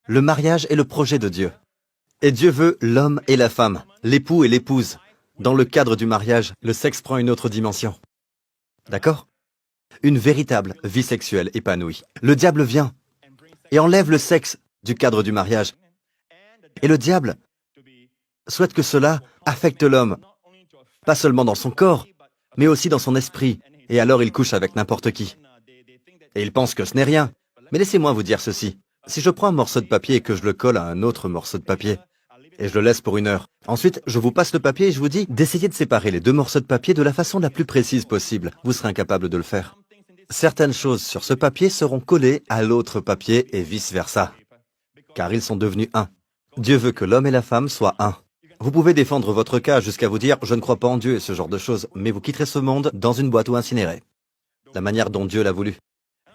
Le mariage est le projet de Dieu. Et Dieu veut l'homme et la femme, l'époux et l'épouse. Dans le cadre du mariage, le sexe prend une autre dimension. D'accord? Une véritable vie sexuelle épanouie. Le diable vient et enlève le sexe du cadre du mariage. Et le diable souhaite que cela affecte l'homme, pas seulement dans son corps, mais aussi dans son esprit. Et alors il couche avec n'importe qui. Et il pense que ce n'est rien. Mais laissez-moi vous dire ceci. Si je prends un morceau de papier et que je le colle à un autre morceau de papier, et je le laisse pour 1 heure, ensuite je vous passe le papier et je vous dis d'essayer de séparer les 2 morceaux de papier de la façon la plus précise possible. Vous serez incapable de le faire. Certaines choses sur ce papier seront collées à l'autre papier et vice-versa, car ils sont devenus un. Dieu veut que l'homme et la femme soient un. Vous pouvez défendre votre cas jusqu'à vous dire « je ne crois pas en Dieu » et ce genre de choses, mais vous quitterez ce monde dans une boîte ou incinéré. La manière dont Dieu l'a voulu.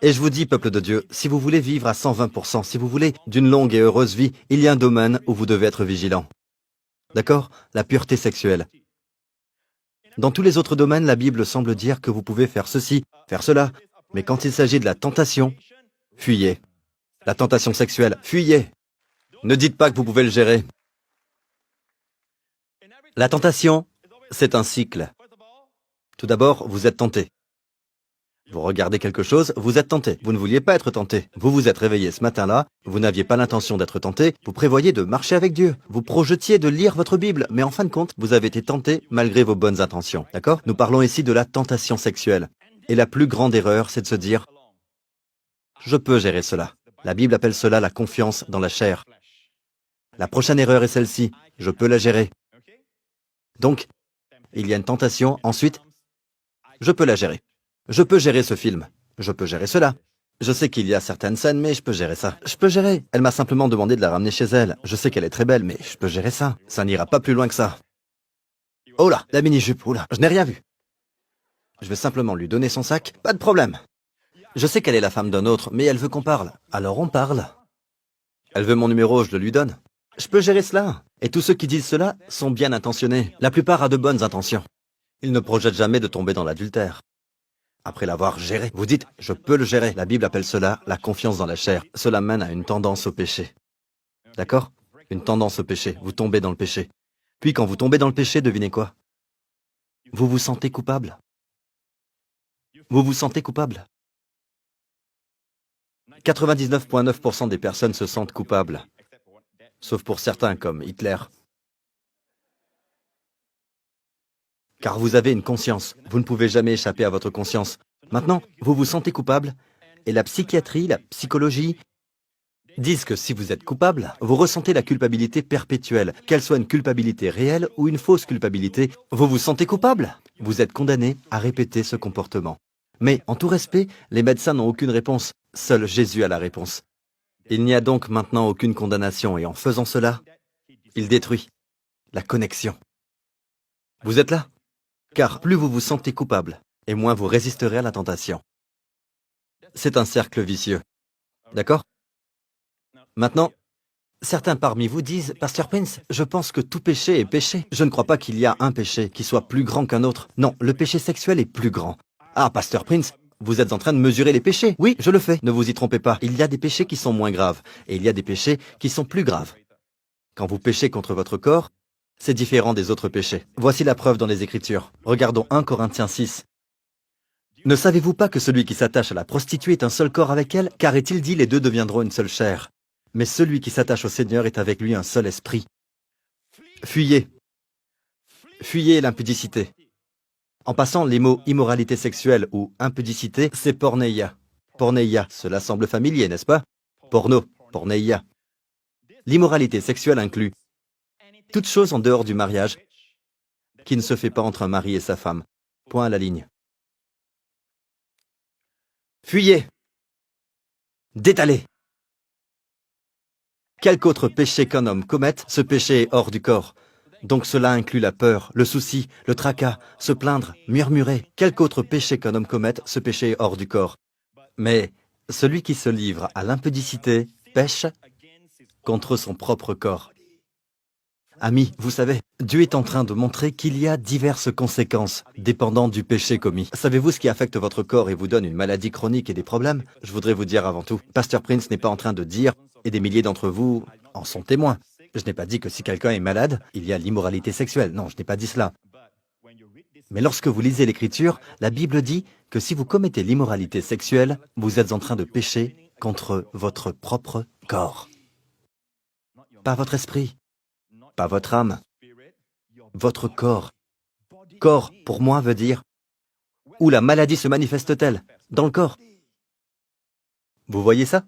Et je vous dis, peuple de Dieu, si vous voulez vivre à 120%, si vous voulez d'une longue et heureuse vie, il y a un domaine où vous devez être vigilant. D'accord? La pureté sexuelle. Dans tous les autres domaines, la Bible semble dire que vous pouvez faire ceci, faire cela, mais quand il s'agit de la tentation, fuyez. La tentation sexuelle, fuyez. Ne dites pas que vous pouvez le gérer. La tentation, c'est un cycle. Tout d'abord, vous êtes tenté. Vous regardez quelque chose, vous êtes tenté. Vous ne vouliez pas être tenté. Vous vous êtes réveillé ce matin-là, vous n'aviez pas l'intention d'être tenté, vous prévoyez de marcher avec Dieu. Vous projetiez de lire votre Bible, mais en fin de compte, vous avez été tenté malgré vos bonnes intentions. D'accord? Nous parlons ici de la tentation sexuelle. Et la plus grande erreur, c'est de se dire « je peux gérer cela ». La Bible appelle cela la confiance dans la chair. La prochaine erreur est celle-ci, je peux la gérer. Donc, il y a une tentation, ensuite, je peux la gérer. Je peux gérer ce film. Je peux gérer cela. Je sais qu'il y a certaines scènes, mais je peux gérer ça. Je peux gérer. Elle m'a simplement demandé de la ramener chez elle. Je sais qu'elle est très belle, mais je peux gérer ça. Ça n'ira pas plus loin que ça. Oh là, la mini-jupe, oh là, je n'ai rien vu. Je vais simplement lui donner son sac, pas de problème. Je sais qu'elle est la femme d'un autre, mais elle veut qu'on parle. Alors on parle. Elle veut mon numéro, je le lui donne. Je peux gérer cela. Et tous ceux qui disent cela sont bien intentionnés. La plupart a de bonnes intentions. Ils ne projettent jamais de tomber dans l'adultère. Après l'avoir géré, vous dites « je peux le gérer ». La Bible appelle cela la confiance dans la chair. Cela mène à une tendance au péché. D'accord? Une tendance au péché. Vous tombez dans le péché. Puis quand vous tombez dans le péché, devinez quoi? Vous vous sentez coupable. Vous vous sentez coupable. 99,9% des personnes se sentent coupables. Sauf pour certains comme Hitler. Car vous avez une conscience. Vous ne pouvez jamais échapper à votre conscience. Maintenant, vous vous sentez coupable, et la psychiatrie, la psychologie, disent que si vous êtes coupable, vous ressentez la culpabilité perpétuelle, qu'elle soit une culpabilité réelle ou une fausse culpabilité. Vous vous sentez coupable. Vous êtes condamné à répéter ce comportement. Mais, en tout respect, les médecins n'ont aucune réponse. Seul Jésus a la réponse. Il n'y a donc maintenant aucune condamnation, et en faisant cela, il détruit la connexion. Vous êtes là? Car plus vous vous sentez coupable, et moins vous résisterez à la tentation. C'est un cercle vicieux. D'accord? Maintenant, certains parmi vous disent « Pasteur Prince, je pense que tout péché est péché. Je ne crois pas qu'il y a un péché qui soit plus grand qu'un autre. Non, le péché sexuel est plus grand. » Ah, Pasteur Prince, vous êtes en train de mesurer les péchés. Oui, je le fais. Ne vous y trompez pas. Il y a des péchés qui sont moins graves, et il y a des péchés qui sont plus graves. Quand vous péchez contre votre corps, c'est différent des autres péchés. Voici la preuve dans les Écritures. Regardons 1 Corinthiens 6. Ne savez-vous pas que celui qui s'attache à la prostituée est un seul corps avec elle? Car est-il dit, les deux deviendront une seule chair. Mais celui qui s'attache au Seigneur est avec lui un seul esprit. Fuyez. Fuyez l'impudicité. En passant, les mots immoralité sexuelle ou impudicité, c'est porneia. Porneia, cela semble familier, n'est-ce pas? Porno, porneia. L'immoralité sexuelle inclut toute chose en dehors du mariage qui ne se fait pas entre un mari et sa femme. Point à la ligne. Fuyez. Détalez. Quelque autre péché qu'un homme commette, ce péché est hors du corps. Donc cela inclut la peur, le souci, le tracas, se plaindre, murmurer. Quelque autre péché qu'un homme commette, ce péché est hors du corps. Mais celui qui se livre à l'impudicité pêche contre son propre corps. Amis, vous savez, Dieu est en train de montrer qu'il y a diverses conséquences dépendant du péché commis. Savez-vous ce qui affecte votre corps et vous donne une maladie chronique et des problèmes? Je voudrais vous dire avant tout, Pasteur Prince n'est pas en train de dire, et des milliers d'entre vous en sont témoins. Je n'ai pas dit que si quelqu'un est malade, il y a l'immoralité sexuelle. Non, je n'ai pas dit cela. Mais lorsque vous lisez l'Écriture, la Bible dit que si vous commettez l'immoralité sexuelle, vous êtes en train de pécher contre votre propre corps. Pas votre esprit, pas votre âme, votre corps. Corps, pour moi, veut dire où la maladie se manifeste-t-elle? Dans le corps. Vous voyez ça?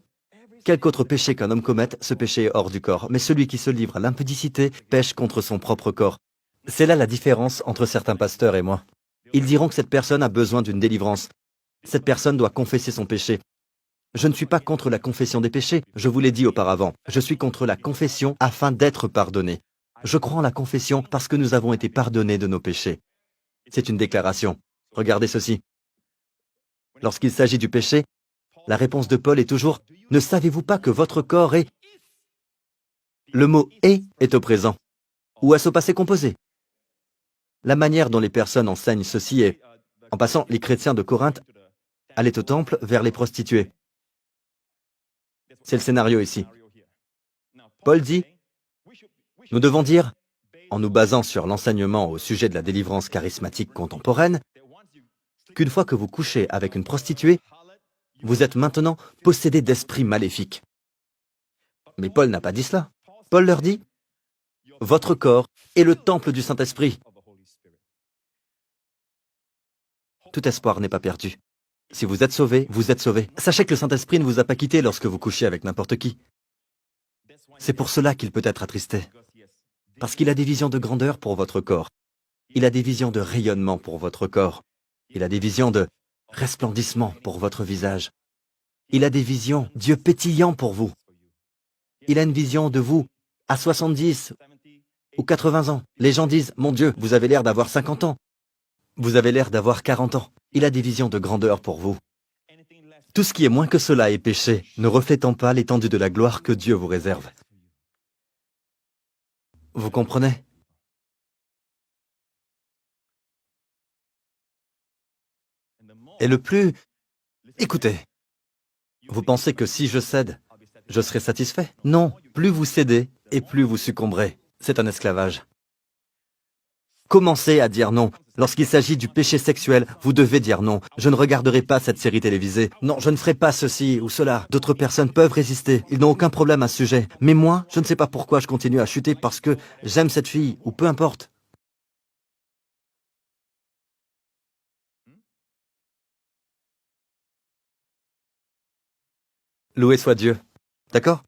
Quelque autre péché qu'un homme commette, ce péché est hors du corps. Mais celui qui se livre à l'impudicité pêche contre son propre corps. C'est là la différence entre certains pasteurs et moi. Ils diront que cette personne a besoin d'une délivrance. Cette personne doit confesser son péché. Je ne suis pas contre la confession des péchés, je vous l'ai dit auparavant. Je suis contre la confession afin d'être pardonné. Je crois en la confession parce que nous avons été pardonnés de nos péchés. C'est une déclaration. Regardez ceci. Lorsqu'il s'agit du péché, la réponse de Paul est toujours « Ne savez-vous pas que votre corps est… » Le mot « est au présent, ou à ce passé composé. La manière dont les personnes enseignent ceci est… En passant, les chrétiens de Corinthe allaient au temple vers les prostituées. C'est le scénario ici. Paul dit « Nous devons dire, en nous basant sur l'enseignement au sujet de la délivrance charismatique contemporaine, qu'une fois que vous couchez avec une prostituée, vous êtes maintenant possédé d'esprits maléfiques. » Mais Paul n'a pas dit cela. Paul leur dit « Votre corps est le temple du Saint-Esprit. » Tout espoir n'est pas perdu. Si vous êtes sauvé, vous êtes sauvé. Sachez que le Saint-Esprit ne vous a pas quitté lorsque vous couchiez avec n'importe qui. C'est pour cela qu'il peut être attristé. Parce qu'il a des visions de grandeur pour votre corps. Il a des visions de rayonnement pour votre corps. Il a des visions de resplendissement pour votre visage. Il a des visions d'yeux pétillants pour vous. Il a une vision de vous à 70 ou 80 ans. Les gens disent « Mon Dieu, vous avez l'air d'avoir 50 ans. Vous avez l'air d'avoir 40 ans. » Il a des visions de grandeur pour vous. Tout ce qui est moins que cela est péché, ne reflétant pas l'étendue de la gloire que Dieu vous réserve. Vous comprenez? Et le plus… Écoutez, vous pensez que si je cède, je serai satisfait? Non, plus vous cédez et plus vous succomberez. C'est un esclavage. Commencez à dire non. Lorsqu'il s'agit du péché sexuel, vous devez dire non. Je ne regarderai pas cette série télévisée. Non, je ne ferai pas ceci ou cela. D'autres personnes peuvent résister. Ils n'ont aucun problème à ce sujet. Mais moi, je ne sais pas pourquoi je continue à chuter parce que j'aime cette fille, ou peu importe. Loué soit Dieu. D'accord?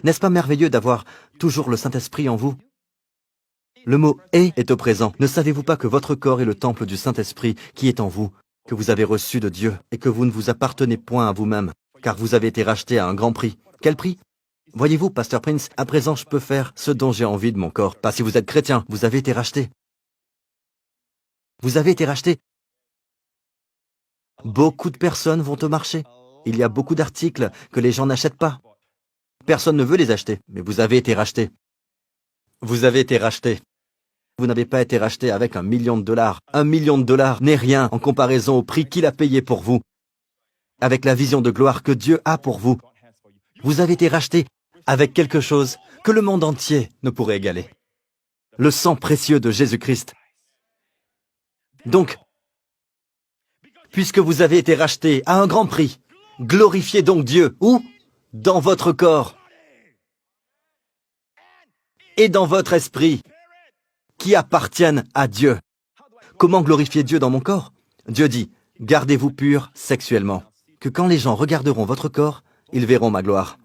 N'est-ce pas merveilleux d'avoir toujours le Saint-Esprit en vous? Le mot « est au présent. Ne savez-vous pas que votre corps est le temple du Saint-Esprit qui est en vous, que vous avez reçu de Dieu, et que vous ne vous appartenez point à vous-même, car vous avez été racheté à un grand prix. Quel prix? Voyez-vous, Pasteur Prince, à présent je peux faire ce dont j'ai envie de mon corps. Pas si vous êtes chrétien, vous avez été racheté. Vous avez été racheté. Beaucoup de personnes vont au marché. Il y a beaucoup d'articles que les gens n'achètent pas. Personne ne veut les acheter, mais vous avez été racheté. Vous avez été racheté. Vous n'avez pas été racheté avec $1 million. $1 million n'est rien en comparaison au prix qu'il a payé pour vous. Avec la vision de gloire que Dieu a pour vous. Vous avez été racheté avec quelque chose que le monde entier ne pourrait égaler. Le sang précieux de Jésus-Christ. Donc, puisque vous avez été racheté à un grand prix, glorifiez donc Dieu. Où? Dans votre corps. Et dans votre esprit, qui appartiennent à Dieu. Comment glorifier Dieu dans mon corps? Dieu dit, gardez-vous purs sexuellement, que quand les gens regarderont votre corps, ils verront ma gloire.